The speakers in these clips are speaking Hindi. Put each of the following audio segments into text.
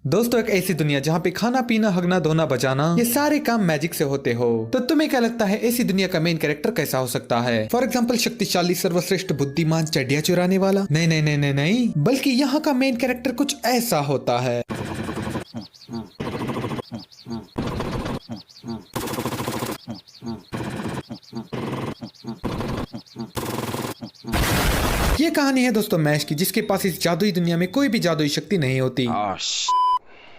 दोस्तों, एक ऐसी दुनिया जहाँ पे खाना पीना हगना धोना बजाना ये सारे काम मैजिक से होते हो, तो तुम्हें क्या लगता है ऐसी दुनिया का मेन कैरेक्टर कैसा हो सकता है? फॉर एग्जाम्पल शक्तिशाली, सर्वश्रेष्ठ, बुद्धिमान, चड्डियां चुराने वाला? नहीं नहीं नहीं नहीं नहीं, बल्कि यहाँ का मेन कैरेक्टर कुछ ऐसा होता है। ये कहानी है दोस्तों मैश की, जिसके पास इस जादुई दुनिया में कोई भी जादुई शक्ति नहीं होती।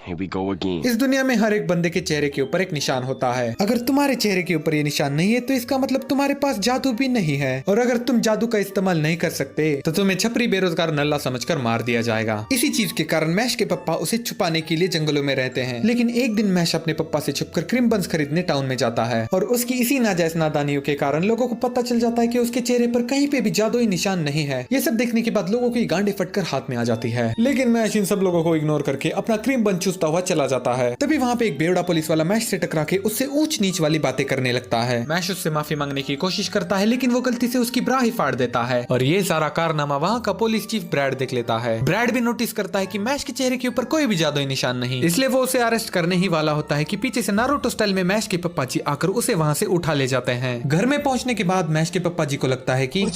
Here we go again. इस दुनिया में हर एक बंदे के चेहरे के ऊपर एक निशान होता है। अगर तुम्हारे चेहरे के ऊपर ये निशान नहीं है तो इसका मतलब तुम्हारे पास जादू भी नहीं है, और अगर तुम जादू का इस्तेमाल नहीं कर सकते तो तुम्हें छपरी बेरोजगार नल्ला समझकर मार दिया जाएगा। इसी चीज के कारण मैश के पप्पा उसे छुपाने के लिए जंगलों में रहते हैं। लेकिन एक दिन मैश अपने पप्पा से छुपकर क्रीम बंस खरीदने टाउन में जाता है, और उसकी इसी नाजायज नादानियों के कारण लोगों को पता चल जाता है कि उसके चेहरे पर कहीं पे भी जादुई निशान नहीं है। ये सब देखने के बाद लोगों की गांडें फटकर हाथ में आ जाती है। लेकिन मैश इन सब लोगों को इग्नोर करके अपना क्रीम बंस चूसता हुआ चला जाता है। तभी वहाँ पे एक बेवड़ा पुलिस वाला मैश से टकरा के उससे ऊंच नीच वाली बातें करने लगता है। मैश उससे माफी मांगने की कोशिश करता है, लेकिन वो गलती से उसकी ब्रा ही फाड़ देता है, और ये सारा कारनामा वहाँ का पुलिस चीफ ब्रैड देख लेता है। ब्रैड भी नोटिस करता है कि मैश के चेहरे के ऊपर कोई भी जादुई निशान नहीं, इसलिए वो उसे अरेस्ट करने ही वाला होता है कि पीछे से नारुतो स्टाइल में मैश के पप्पा जी आकर उसे वहाँ से उठा ले जाते हैं। घर में पहुँचने के बाद मैश के पप्पा जी को लगता है कि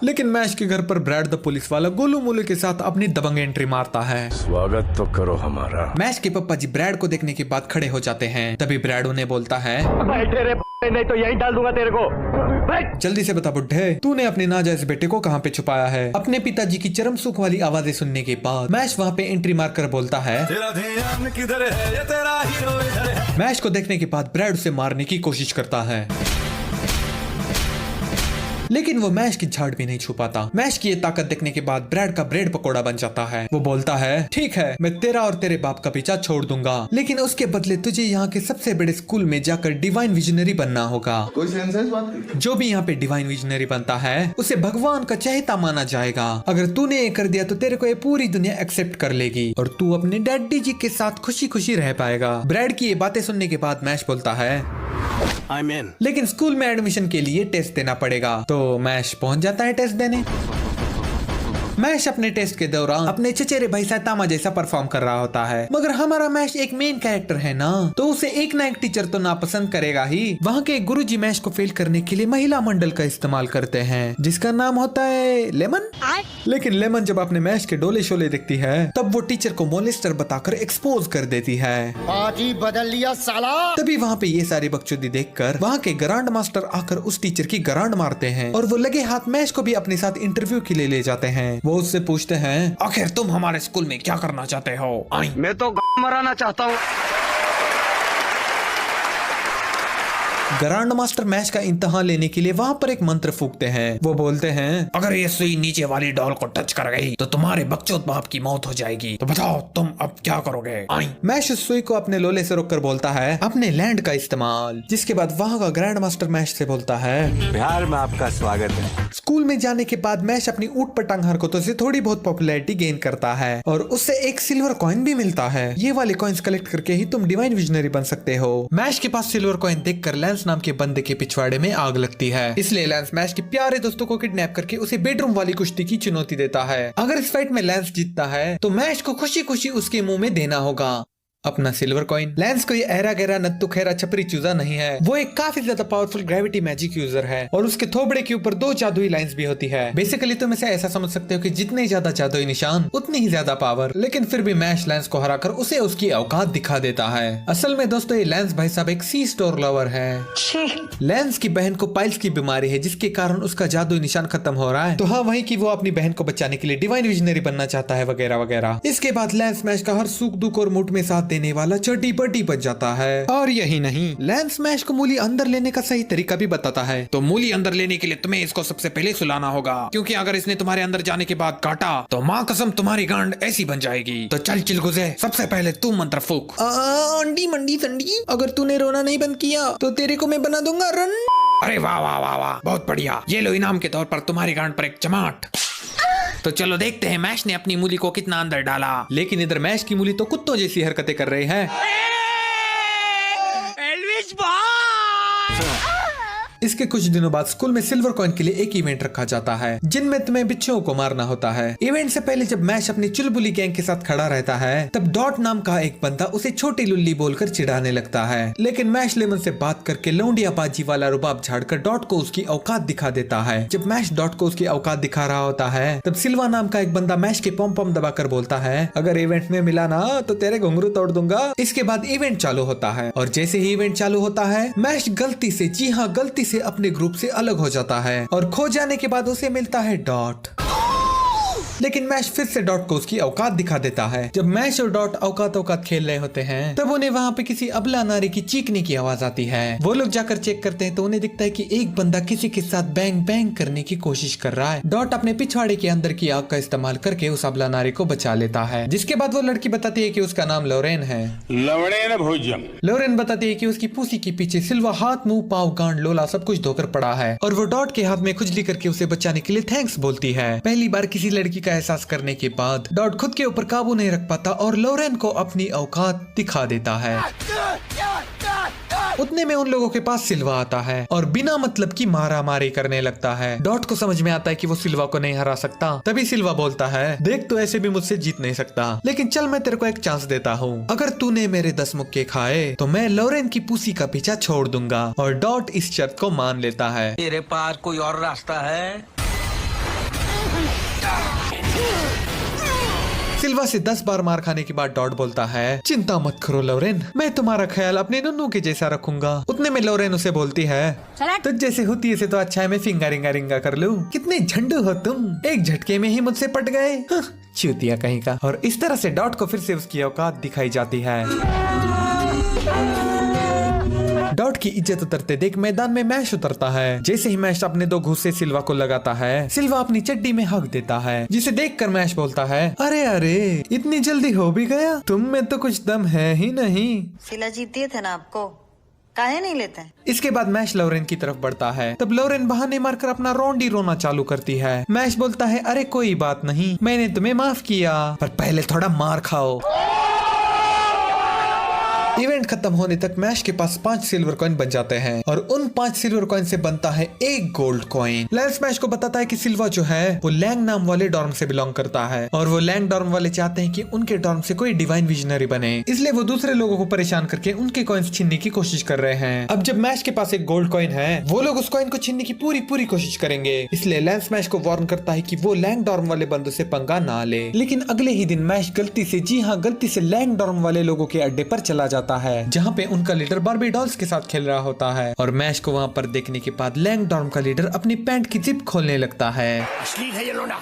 लेकिन मैश के घर पर ब्रैड द पुलिस वाला गोलू मोलू के साथ अपनी दबंग एंट्री मारता है। स्वागत तो करो हमारा। मैश के पप्पा जी ब्रैड को देखने के बाद खड़े हो जाते हैं। तभी ब्रैड उन्हें बोलता है, बैठे रे नहीं तो यही डाल दूंगा तेरे को। जल्दी से बता बुड्ढे, तूने अपने नाजायज बेटे को कहाँ पे छुपाया है? अपने पिताजी की चरम सुख वाली आवाजें सुनने के बाद मैश वहाँ पे एंट्री मारकर बोलता है, तेरा ध्यान किधर है, ये तेरा हीरो इधर है। मैश को देखने के बाद ब्रैड उसे मारने की कोशिश करता है, लेकिन वो मैश की झाड़ भी नहीं छुपाता। मैश की ये ताकत देखने के बाद ब्रैड का ब्रेड पकोड़ा बन जाता है। वो बोलता है, ठीक है, मैं तेरा और तेरे बाप का पीछा छोड़ दूंगा, लेकिन उसके बदले तुझे यहाँ के सबसे बड़े स्कूल में जाकर डिवाइन विजनरी बनना होगा। कोई सेंस है इस बात की? जो भी यहाँ पे डिवाइन विजनरी बनता है उसे भगवान का चहेता माना जाएगा। अगर तूने ये कर दिया तो तेरे को ये पूरी दुनिया एक्सेप्ट कर लेगी और तू अपने डैडी जी के साथ खुशी खुशी रह पाएगा। ब्रैड की ये बातें सुनने के बाद मैश बोलता है, I'm in. लेकिन स्कूल में एडमिशन के लिए टेस्ट देना पड़ेगा। तो मैश पहुंच जाता है टेस्ट देने। मैश अपने टेस्ट के दौरान अपने चचेरे भाई सैतामा जैसा परफॉर्म कर रहा होता है, मगर हमारा मैश एक मेन कैरेक्टर है ना, तो उसे एक ना एक टीचर तो नापसंद करेगा ही। वहाँ के गुरुजी मैश को फेल करने के लिए महिला मंडल का इस्तेमाल करते हैं, जिसका नाम होता है लेमन। लेकिन लेमन जब अपने मैश के डोले शोले देखती है तब वो टीचर को मोलेस्टर बताकर एक्सपोज कर देती है। पार्टी बदल लिया साला। तभी वहाँ पे ये सारी बकचोदी देखकर वहाँ के ग्रांड मास्टर आकर उस टीचर की ग्रांड मारते हैं, और वो लगे हाथ मैश को भी अपने साथ इंटरव्यू के लिए ले जाते हैं। वो उससे पूछते हैं, आखिर तुम हमारे स्कूल में क्या करना चाहते हो? मैं तो मराना चाहता हूँ। ग्रांड मास्टर मैश का इम्तिहान लेने के लिए वहाँ पर एक मंत्र फूकते हैं। वो बोलते हैं, अगर ये सुई नीचे वाली डॉल को टच कर गई तो तुम्हारे बकचोद बाप की मौत हो जाएगी, तो बताओ तुम अब क्या करोगे? मैश उस सुई को अपने लोले से रोककर बोलता है, अपने लैंड का इस्तेमाल। जिसके बाद वहाँ का ग्रैंड मास्टर मैश से बोलता है, बिहार में आपका स्वागत है। स्कूल में जाने के बाद मैश अपनी ऊट पटांग हरकतों से थोड़ी बहुत पॉपुलैरिटी गेन करता है, और उससे एक सिल्वर कॉइन भी मिलता है। ये वाले कॉइन्स कलेक्ट करके ही तुम डिवाइन विजनरी बन सकते हो। मैश के पास सिल्वर कॉइन देखकर लैंस नाम के बंदे के पिछवाड़े में आग लगती है, इसलिए लैंस मैश के प्यारे दोस्तों को किडनैप करके उसे बेडरूम वाली कुश्ती की चुनौती देता है। अगर इस फाइट में लैंस जीतता है तो मैश को खुशी खुशी उसके मुंह में देना होगा अपना सिल्वर कॉइन। लैंस को ये ऐरा गहरा नत्तू खैरा छपरी चूजा नहीं है, वो एक काफी ज्यादा पावरफुल ग्रेविटी मैजिक यूजर है, और उसके थोबड़े के ऊपर 2 जादुई लाइंस भी होती है। बेसिकली तुम इसे ऐसा समझ सकते हो कि जितने ज्यादा जादुई निशान उतनी ही ज्यादा पावर। लेकिन फिर भी मैश लैंस को हराकर उसे उसकी औकात दिखा देता है। असल में दोस्तों ये लैंस भाई साहब एक सी स्टोर लवर है। लैंस की बहन को पाइल्स की बीमारी है, जिसके कारण उसका जादुई निशान खत्म हो रहा है। तो हाँ, वही की वो अपनी बहन को बचाने के लिए डिवाइन विजनरी बनना चाहता है वगैरह वगैरह। इसके बाद लैंस मैश का हर सुख दुख और मुठ में साथ देने वाला चटी बटी बच जाता है। और यही नहीं, लैंस मैश को मूली अंदर लेने का सही तरीका भी बताता है। तो मूली अंदर लेने के लिए तुम्हें इसको सबसे पहले सुलाना होगा, क्योंकि अगर इसने तुम्हारे अंदर जाने के बाद काटा तो माँ कसम तुम्हारी गांड ऐसी बन जाएगी। तो चल चिलगुज़े, सबसे पहले तू मंत्र फूक। अंडी मंडी संडी, अगर तूने रोना नहीं बंद किया तो तेरे को मैं बना दूंगा रन। अरे वाह वाह वाह वाह, बहुत बढ़िया। ये लो इनाम के तौर पर तुम्हारी गांड पर एक चमाट। तो चलो देखते हैं मैश ने अपनी मूली को कितना अंदर डाला। लेकिन इधर मैश की मूली तो कुत्तों जैसी हरकतें कर रहे हैं। इसके कुछ दिनों बाद स्कूल में सिल्वर कॉइन के लिए एक इवेंट रखा जाता है जिनमें तुम्हें बिच्छुओं को मारना होता है। इवेंट से पहले जब मैश अपनी चुलबुली गैंग के साथ खड़ा रहता है तब डॉट नाम का एक बंदा उसे छोटी लुल्ली बोलकर चिढ़ाने लगता है, लेकिन मैश लेमन से बात करके लौंडियाबाजी वाला रुबाब झाड़कर डॉट को उसकी औकात दिखा देता है। जब मैश डॉट को उसकी औकात दिखा रहा होता है तब सिल्वा नाम का एक बंदा मैश के पॉम पॉम दबाकर बोलता है, अगर इवेंट में मिला ना तो तेरे घुंघरू तोड़ दूंगा। इसके बाद इवेंट चालू होता है और जैसे ही इवेंट चालू होता है मैश गलती से, जी हाँ गलती से अपने ग्रुप से अलग हो जाता है और खो जाने के बाद उसे मिलता है डॉट। लेकिन मैश फिर से डॉट को उसकी औकात दिखा देता है। जब मैश और डॉट औकात खेल रहे होते हैं तब उन्हें वहाँ पे किसी अबला नारी की चीखने की आवाज आती है। वो लोग जाकर चेक करते हैं तो उन्हें दिखता है कि एक बंदा किसी के साथ बैंग बैंग करने की कोशिश कर रहा है। डॉट अपने पिछवाड़े के अंदर की आग का इस्तेमाल करके उस अबला नारी को बचा लेता है, जिसके बाद वो लड़की बताती है कि उसका नाम लोरेन है। लोरेन बताती है कि उसकी पूसी के पीछे सिल्वा हाथ, मुंह, पाँव, गांड, लोला सब कुछ धोकर पड़ा है और वो डॉट के हाथ में खुजली करके उसे बचाने के लिए थैंक्स बोलती है। पहली बार किसी लड़की एहसास करने के बाद डॉट खुद के ऊपर काबू नहीं रख पाता और लोरेन को अपनी औकात दिखा देता है। उतने में उन लोगों के पास सिल्वा आता है और बिना मतलब की मारा मारी करने लगता है। डॉट को समझ में आता है कि वो सिल्वा को नहीं हरा सकता। तभी सिल्वा बोलता है, देख तो ऐसे भी मुझसे जीत नहीं सकता, लेकिन चल मैं तेरे को एक चांस देता हूँ। अगर तूने मेरे 10 मुक्के खाए तो मैं लोरेन की पूसी का पीछा छोड़ दूंगा। और डॉट इस शर्त को मान लेता है। तेरे पास कोई और रास्ता है? सिल्वा से 10 बार मार खाने के बाद डॉट बोलता है, चिंता मत करो लोरेन, मैं तुम्हारा ख्याल अपने नुन्नू के जैसा रखूंगा। उतने में लोरेन उसे बोलती है, तुझ जैसे होती है तो अच्छा है मैं फिंगा रिंगा कर लूं। कितने झंडू हो तुम, एक झटके में ही मुझसे पट गए, चूतिया कहीं का। और इस तरह से डॉट को फिर से उसकी औकात दिखाई जाती है। डॉट की इज्जत उतरते देख मैदान में मैश उतरता है। जैसे ही मैश अपने 2 घूंसे सिल्वा को लगाता है, सिल्वा अपनी चड्डी में हक देता है, जिसे देखकर मैश बोलता है, अरे अरे इतनी जल्दी हो भी गया, तुम में तो कुछ दम है ही नहीं। सिला जीत दिए थे ना आपको, काहे नहीं लेते? इसके बाद मैश लोरेन की तरफ बढ़ता है। तब लोरेन बहाने मारकर अपना रोंडी रोना चालू करती है। मैश बोलता है, अरे कोई बात नहीं, मैंने तुम्हें माफ किया, पर पहले थोड़ा मार खाओ। इवेंट खत्म होने तक मैश के पास 5 सिल्वर कॉइन बन जाते हैं और उन 5 सिल्वर कॉइन से बनता है 1 गोल्ड कॉइन। लैंस मैश को बताता है कि सिल्वा जो है वो लैंग नाम वाले डॉर्म से बिलोंग करता है और वो लैंग डॉर्म वाले चाहते हैं कि उनके डॉर्म से कोई डिवाइन विजनरी बने, इसलिए वो दूसरे लोगों को परेशान करके उनके कॉइन्स छीनने की कोशिश कर रहे हैं। अब जब मैश के पास एक गोल्ड कॉइन है, वो लोग उस कॉइन को छीनने की पूरी कोशिश करेंगे, इसलिए लैंस मैश को वार्न करता है कि वो लैंग डॉर्म वाले बंदों से पंगा ना ले। लेकिन अगले ही दिन मैश गलती से, जी हाँ गलती से, लैंग डॉर्म वाले लोगों के अड्डे पर चला जाता है जहाँ पे उनका लीडर बार्बी डॉल्स के साथ खेल रहा होता है। और मैश को वहाँ पर देखने के बाद लैंग डॉर्म का लीडर अपनी पैंट की जिप खोलने लगता है।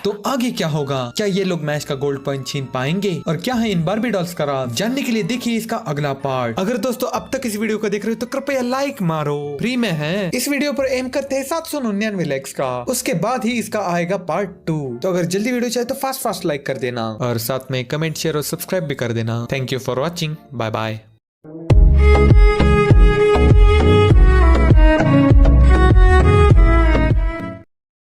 तो आगे क्या होगा? क्या ये लोग मैश का गोल्ड पॉइंट छीन पाएंगे? और क्या है इन बार्बी डॉल्स का राज? जानने के लिए देखिए इसका अगला पार्ट। अगर दोस्तों अब तक इस वीडियो को देख रहे हो तो कृपया लाइक मारो, फ्री में है। इस वीडियो पर एम करते हैं 799 लाइक्स का, उसके बाद ही इसका आएगा पार्ट 2। तो अगर जल्दी वीडियो चाहे तो फास्ट लाइक कर देना और साथ में कमेंट, शेयर और सब्सक्राइब भी कर देना। Thank you for watching, bye bye.